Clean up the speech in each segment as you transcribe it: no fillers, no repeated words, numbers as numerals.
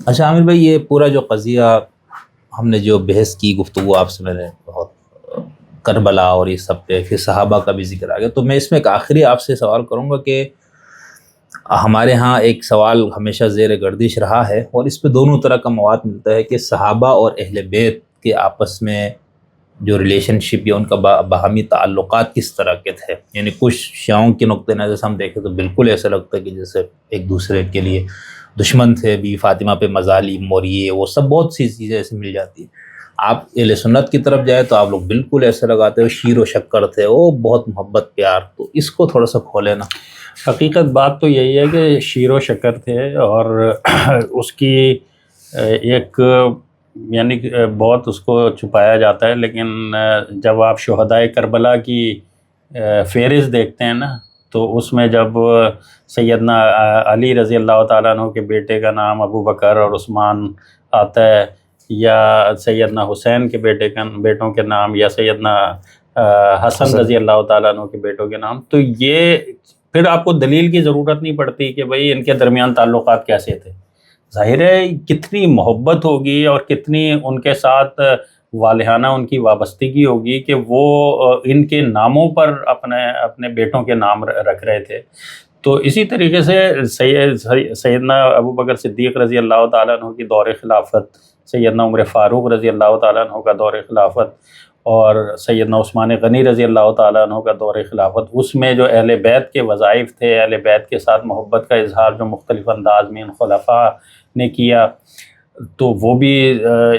اچھا عامر بھائی، یہ پورا جو قضیہ ہم نے جو بحث کی، گفتگو آپ سے میں نے بہت کربلا اور یہ سب پہ، پھر صحابہ کا بھی ذکر آ گیا، تو میں اس میں ایک آخری آپ سے سوال کروں گا کہ ہمارے ہاں ایک سوال ہمیشہ زیر گردش رہا ہے، اور اس پہ دونوں طرح کا مواد ملتا ہے کہ صحابہ اور اہل بیت کے آپس میں جو ریلیشن شپ یا ان کا باہمی تعلقات کس طرح کے تھے. یعنی کچھ شیعوں کے نقطۂ نظر سے ہم دیکھیں تو بالکل ایسا لگتا ہے کہ جیسے ایک دوسرے کے لیے دشمن تھے، بی فاطمہ پہ مظالم اور یہ وہ سب بہت سی چیزیں ایسے مل جاتی ہیں. آپ اہل سنت کی طرف جائے تو آپ لوگ بالکل ایسے لگاتے ہو شیر و شکر تھے، وہ بہت محبت پیار. تو اس کو تھوڑا سا کھولے نا. حقیقت بات تو یہی ہے کہ شیر و شکر تھے، اور اس کی ایک یعنی بہت اس کو چھپایا جاتا ہے، لیکن جب آپ شہدائے کربلا کی فہرست دیکھتے ہیں نا، تو اس میں جب سیدنا علی رضی اللہ تعالیٰ عنہ کے بیٹے کا نام ابو بکر اور عثمان آتا ہے، یا سیدنا حسین کے بیٹوں کے نام، یا سیدنا حسن رضی اللہ تعالیٰ عنہ کے بیٹوں کے نام، تو یہ پھر آپ کو دلیل کی ضرورت نہیں پڑتی کہ بھئی ان کے درمیان تعلقات کیسے تھے. ظاہر ہے کتنی محبت ہوگی اور کتنی ان کے ساتھ والہانہ ان کی وابستگی ہوگی کہ وہ ان کے ناموں پر اپنے بیٹوں کے نام رکھ رہے تھے. تو اسی طریقے سے سیدنا ابو بکر صدیق رضی اللہ تعالیٰ عنہ کی دور خلافت، سیدنا عمر فاروق رضی اللہ تعالیٰ عنہ کا دور خلافت، اور سیدنا عثمان غنی رضی اللہ تعالیٰ عنہ کا دور خلافت، اس میں جو اہل بیت کے وظائف تھے، اہل بیت کے ساتھ محبت کا اظہار جو مختلف انداز میں ان خلفاء نے کیا، تو وہ بھی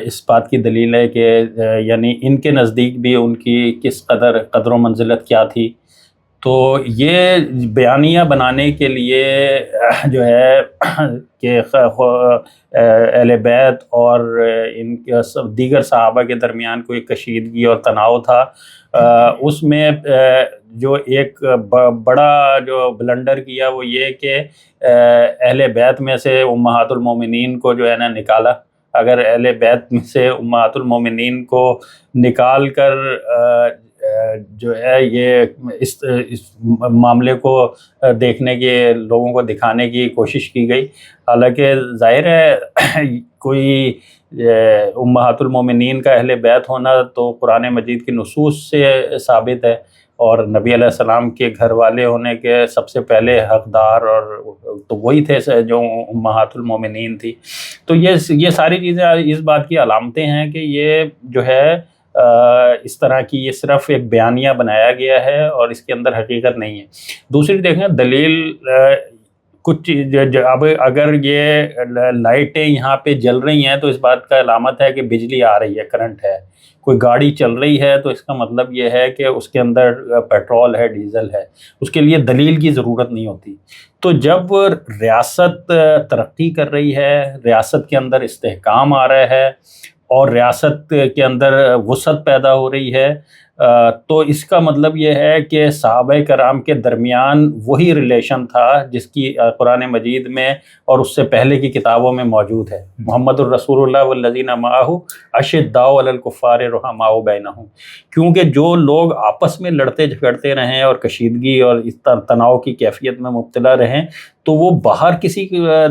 اس بات کی دلیل ہے کہ یعنی ان کے نزدیک بھی ان کی کس قدر و منزلت کیا تھی. تو یہ بیانیہ بنانے کے لیے جو ہے کہ اہل بیت اور ان کے دیگر صحابہ کے درمیان کوئی کشیدگی اور تناؤ تھا، اس میں جو ایک بڑا جو بلنڈر کیا وہ یہ کہ اہل بیت میں سے امہات المومنین کو جو ہے نا نکالا. اگر اہل بیت میں سے امہات المومنین کو نکال کر جو ہے یہ اس معاملے کو دیکھنے کے، لوگوں کو دکھانے کی کوشش کی گئی، حالانکہ ظاہر ہے کوئی امہات المومنین کا اہل بیت ہونا تو قرآن مجید کی نصوص سے ثابت ہے، اور نبی علیہ السلام کے گھر والے ہونے کے سب سے پہلے حقدار اور تو وہی تھے جو امہات المومنین تھی. تو یہ ساری چیزیں اس بات کی علامتیں ہیں کہ یہ جو ہے اس طرح کی یہ صرف ایک بیانیہ بنایا گیا ہے اور اس کے اندر حقیقت نہیں ہے. دوسری دیکھیں دلیل کچھ اب اگر یہ لائٹیں یہاں پہ جل رہی ہیں تو اس بات کا علامت ہے کہ بجلی آ رہی ہے، کرنٹ ہے. کوئی گاڑی چل رہی ہے تو اس کا مطلب یہ ہے کہ اس کے اندر پیٹرول ہے، ڈیزل ہے، اس کے لیے دلیل کی ضرورت نہیں ہوتی. تو جب ریاست ترقی کر رہی ہے، ریاست کے اندر استحکام آ رہا ہے اور ریاست کے اندر وسعت پیدا ہو رہی ہے، تو اس کا مطلب یہ ہے کہ صحابہ کرام کے درمیان وہی ریلیشن تھا جس کی قرآن مجید میں اور اس سے پہلے کی کتابوں میں موجود ہے. محمد الرسول اللہ والذین معہ اشداء علی الکفار رحماء بینہم. کیونکہ جو لوگ آپس میں لڑتے جھگڑتے رہیں اور کشیدگی اور اس تناؤ کی کیفیت میں مبتلا رہیں، تو وہ باہر کسی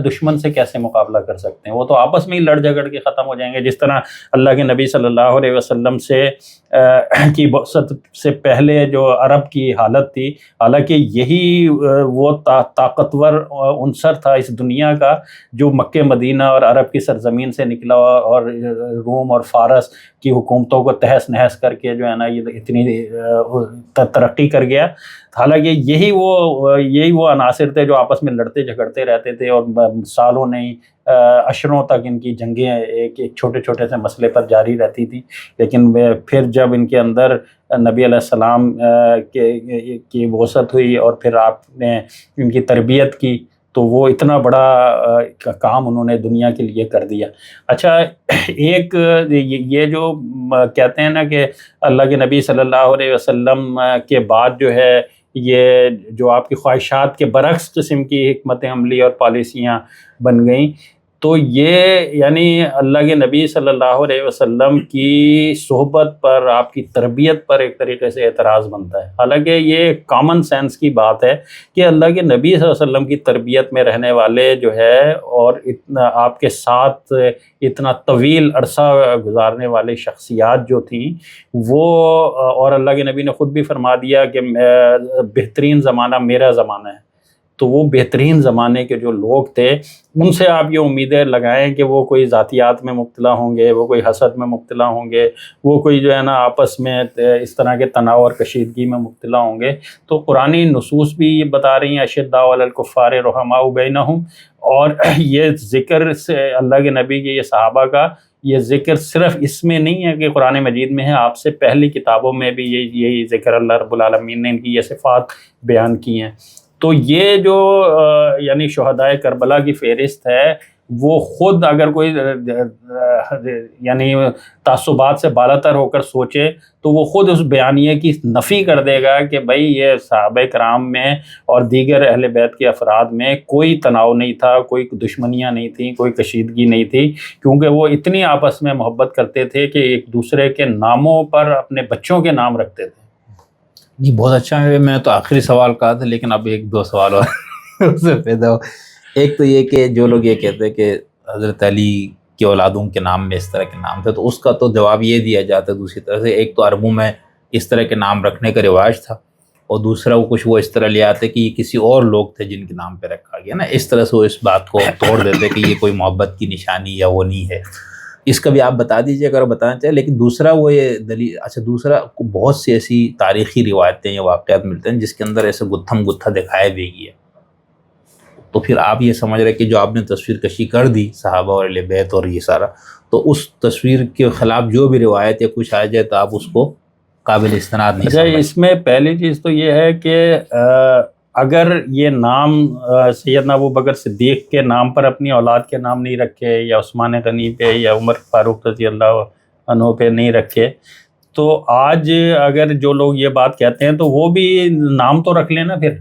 دشمن سے کیسے مقابلہ کر سکتے ہیں؟ وہ تو آپس میں ہی لڑ جھگڑ کے ختم ہو جائیں گے. جس طرح اللہ کے نبی صلی اللہ علیہ وسلم سے کی بعثت سے پہلے جو عرب کی حالت تھی، حالانکہ یہی وہ طاقتور عنصر تھا اس دنیا کا جو مکہ مدینہ اور عرب کی سرزمین سے نکلا اور روم اور فارس کی حکومتوں کو تہس نہس کر کے جو ہے نا یہ اتنی ترقی کر گیا. حالانکہ یہی وہ عناصر تھے جو آپس میں لڑتے جھگڑتے رہتے تھے، اور سالوں نہیں عشروں تک ان کی جنگیں ایک چھوٹے چھوٹے سے مسئلے پر جاری رہتی تھی. لیکن پھر جب ان کے اندر نبی علیہ السلام کی بعثت ہوئی اور پھر آپ نے ان کی تربیت کی، تو وہ اتنا بڑا کام انہوں نے دنیا کے لیے کر دیا. اچھا، ایک یہ جو کہتے ہیں نا کہ اللہ کے نبی صلی اللہ علیہ وسلم کے بعد جو ہے یہ جو آپ کی خواہشات کے برعکس قسم کی حکمت عملی اور پالیسیاں بن گئیں، تو یہ یعنی اللہ کے نبی صلی اللہ علیہ وسلم کی صحبت پر، آپ کی تربیت پر ایک طریقے سے اعتراض بنتا ہے. حالانکہ یہ کامن سینس کی بات ہے کہ اللہ کے نبی صلی اللہ علیہ وسلم کی تربیت میں رہنے والے جو ہے اور اتنا آپ کے ساتھ اتنا طویل عرصہ گزارنے والے شخصیات جو تھیں وہ، اور اللہ کے نبی نے خود بھی فرما دیا کہ بہترین زمانہ میرا زمانہ ہے. تو وہ بہترین زمانے کے جو لوگ تھے ان سے آپ یہ امیدیں لگائیں کہ وہ کوئی ذاتیات میں مبتلا ہوں گے، وہ کوئی حسد میں مبتلا ہوں گے، وہ کوئی جو ہے نا آپس میں اس طرح کے تناؤ اور کشیدگی میں مبتلا ہوں گے. تو قرآنی نصوص بھی یہ بتا رہی ہیں اشداء علی الکفار رحماء بینہم. اور یہ ذکر سے اللہ کے نبی کے، یہ صحابہ کا یہ ذکر صرف اس میں نہیں ہے کہ قرآن مجید میں ہے، آپ سے پہلی کتابوں میں بھی یہی ذکر اللہ رب العالمین نے ان کی یہ صفات بیان کی ہیں. تو یہ جو یعنی شہدائے کربلا کی فہرست ہے وہ خود اگر کوئی یعنی تعصبات سے بالاتر ہو کر سوچے تو وہ خود اس بیانیے کی نفی کر دے گا کہ بھائی یہ صحابہ کرام میں اور دیگر اہل بیت کے افراد میں کوئی تناؤ نہیں تھا، کوئی دشمنیاں نہیں تھیں، کوئی کشیدگی نہیں تھی، کیونکہ وہ اتنی آپس میں محبت کرتے تھے کہ ایک دوسرے کے ناموں پر اپنے بچوں کے نام رکھتے تھے. جی بہت اچھا ہے. میں تو آخری سوال کہا تھا لیکن اب ایک دو سوال اور اس سے پیدا ہو. ایک تو یہ کہ جو لوگ یہ کہتے ہیں کہ حضرت علی کے اولادوں کے نام میں اس طرح کے نام تھے، تو اس کا تو جواب یہ دیا جاتا ہے دوسری طرح سے. ایک تو عربوں میں اس طرح کے نام رکھنے کا رواج تھا، اور دوسرا وہ کچھ وہ اس طرح لے آتے کہ یہ کسی اور لوگ تھے جن کے نام پہ رکھا گیا نا. اس طرح سے وہ اس بات کو توڑ دیتے کہ یہ کوئی محبت کی نشانی یا وہ نہیں ہے. اس کا بھی آپ بتا دیجیے اگر بتانا چاہیں. لیکن دوسرا وہ یہ دلیل، اچھا دوسرا بہت سی ایسی تاریخی روایتیں یا واقعات ملتے ہیں جس کے اندر ایسے گتھم گتھا دکھایا بھی گیا. تو پھر آپ یہ سمجھ رہے کہ جو آپ نے تصویر کشی کر دی صحابہ اور اہل بیت اور یہ سارا، تو اس تصویر کے خلاف جو بھی روایت یا کچھ آ جائے تو آپ اس کو قابل استناد نہیں سمجھتے. اس میں پہلی چیز تو یہ ہے کہ اگر یہ نام سیدنا ابوبکر صدیق کے نام پر اپنی اولاد کے نام نہیں رکھے، یا عثمان غنی پہ یا عمر فاروق رضی اللہ عنہ پہ نہیں رکھے، تو آج اگر جو لوگ یہ بات کہتے ہیں تو وہ بھی نام تو رکھ لیں نا پھر.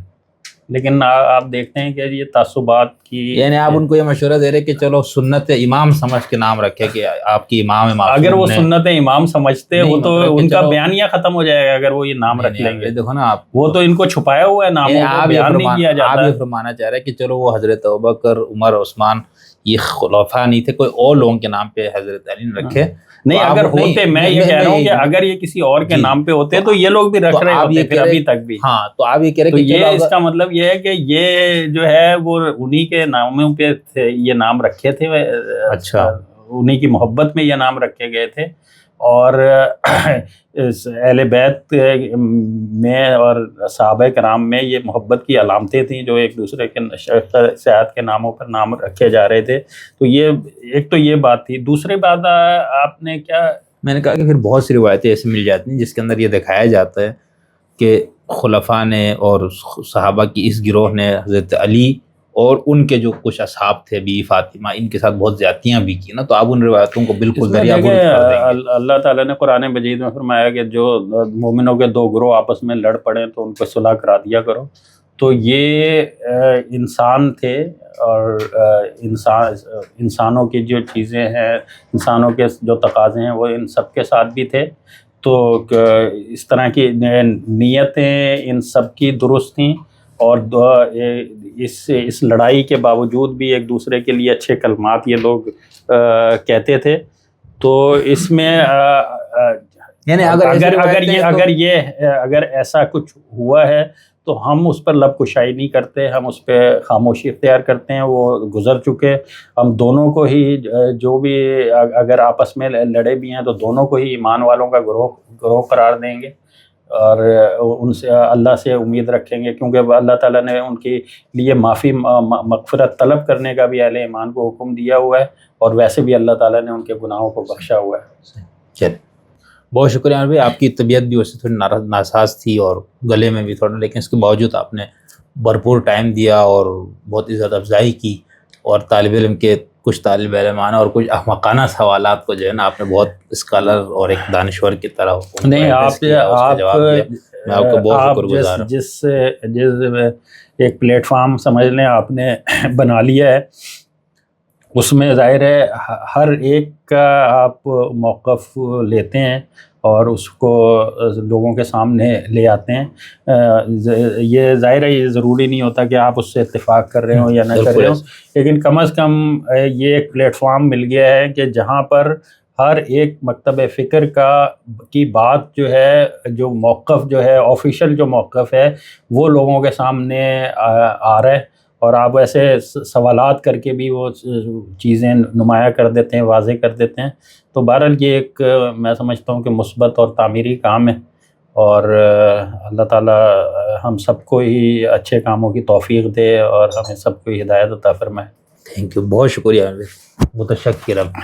لیکن آپ دیکھتے ہیں کہ یہ تعصبات کی، یعنی آپ ان کو یہ مشورہ دے رہے کہ چلو سنت امام سمجھ کے نام رکھے کہ آپ کی امام اگر وہ سنت امام سمجھتے وہ تو ان کا بیانیہ ختم ہو جائے گا اگر وہ یہ نام رکھ لیں گے. دیکھو نا آپ، وہ تو ان کو چھپایا ہوا ہے ناموں کو بیان نہیں کیا جاتا. آپ یہ فرمانا چاہ رہے ہیں کہ چلو وہ حضرت ابوبکر، عمر، عثمان یہ خلفاء نہیں تھے، کوئی اور لوگوں کے نام پہ حضرت علی نے رکھے. نہیں اگر ہوتے، میں یہ کہہ رہا ہوں کہ اگر یہ کسی اور کے نام پہ ہوتے تو یہ لوگ بھی رکھ رہے ہوتے پھر ابھی تک بھی. ہاں تو آپ یہ کہہ رہے کہ یہ اس کا مطلب یہ ہے کہ یہ جو ہے وہ انہی کے ناموں پہ یہ نام رکھے تھے. اچھا، انہی کی محبت میں یہ نام رکھے گئے تھے. اور اہل بیت میں اور صحابہ کرام میں یہ محبت کی علامتیں تھیں جو ایک دوسرے کے شخصیات کے ناموں پر نام رکھے جا رہے تھے. تو یہ ایک تو یہ بات تھی. دوسری بات آپ نے کیا، میں نے کہا کہ پھر بہت سی روایتیں ایسی مل جاتی ہیں جس کے اندر یہ دکھایا جاتا ہے کہ خلفاء نے اور صحابہ کی اس گروہ نے حضرت علی اور ان کے جو کچھ اصحاب تھے، بی فاطمہ، ان کے ساتھ بہت زیادتیاں بھی کی نا. تو آپ ان روایتوں کو بالکل دریا برد کر دیں گے. اللہ تعالیٰ نے قرآن مجید میں فرمایا کہ جو مومنوں کے دو گروہ آپس میں لڑ پڑیں تو ان کو صلح کرا دیا کرو. تو یہ انسان تھے اور انسانوں کی جو چیزیں ہیں، انسانوں کے جو تقاضے ہیں وہ ان سب کے ساتھ بھی تھے. تو اس طرح کی نیتیں ان سب کی درست تھیں، اور اس لڑائی کے باوجود بھی ایک دوسرے کے لیے اچھے کلمات یہ لوگ کہتے تھے. تو اس میں یعنی اگر ایسا کچھ ہوا ہے تو ہم اس پر لب کشائی نہیں کرتے، ہم اس پہ خاموشی اختیار کرتے ہیں. وہ گزر چکے. ہم دونوں کو ہی جو بھی اگر آپس میں لڑے بھی ہیں تو دونوں کو ہی ایمان والوں کا گروہ قرار دیں گے، اور ان سے اللہ سے امید رکھیں گے، کیونکہ اللہ تعالیٰ نے ان کے لیے معافی مغفرت طلب کرنے کا بھی اہل ایمان کو حکم دیا ہوا ہے، اور ویسے بھی اللہ تعالیٰ نے ان کے گناہوں کو بخشا ہوا ہے. چلیے بہت شکریہ عامر بھائی. آپ کی طبیعت بھی ویسے تھوڑی ناساز تھی اور گلے میں بھی تھوڑا، لیکن اس کے باوجود آپ نے بھرپور ٹائم دیا اور بہت عزت افزائی کی، اور طالب علم کے کچھ طالب علمانہ اور کچھ احمقانہ سوالات کو جو ہے نا آپ نے بہت اسکالر اور ایک دانشور کی طرح نہیں آپ میں آپ کو بہت شکر گزار ہوں. جس ایک پلیٹ فارم سمجھ لیں آپ نے بنا لیا ہے، اس میں ظاہر ہے ہر ایک کا آپ موقف لیتے ہیں اور اس کو لوگوں کے سامنے لے آتے ہیں. یہ ظاہر ہے یہ ضروری نہیں ہوتا کہ آپ اس سے اتفاق کر رہے ہوں یا نہ کر رہے ہوں، لیکن کم از کم یہ ایک پلیٹ فارم مل گیا ہے کہ جہاں پر ہر ایک مکتب فکر کی بات جو ہے، جو موقف جو ہے آفیشیل جو موقف ہے وہ لوگوں کے سامنے آ رہا ہے، اور آپ ایسے سوالات کر کے بھی وہ چیزیں نمایاں کر دیتے ہیں، واضح کر دیتے ہیں. تو بہرحال یہ ایک میں سمجھتا ہوں کہ مثبت اور تعمیری کام ہے، اور اللہ تعالیٰ ہم سب کو ہی اچھے کاموں کی توفیق دے اور ہمیں سب کو ہدایت عطا فرمائے. تھینک یو، بہت شکریہ، متشکرم.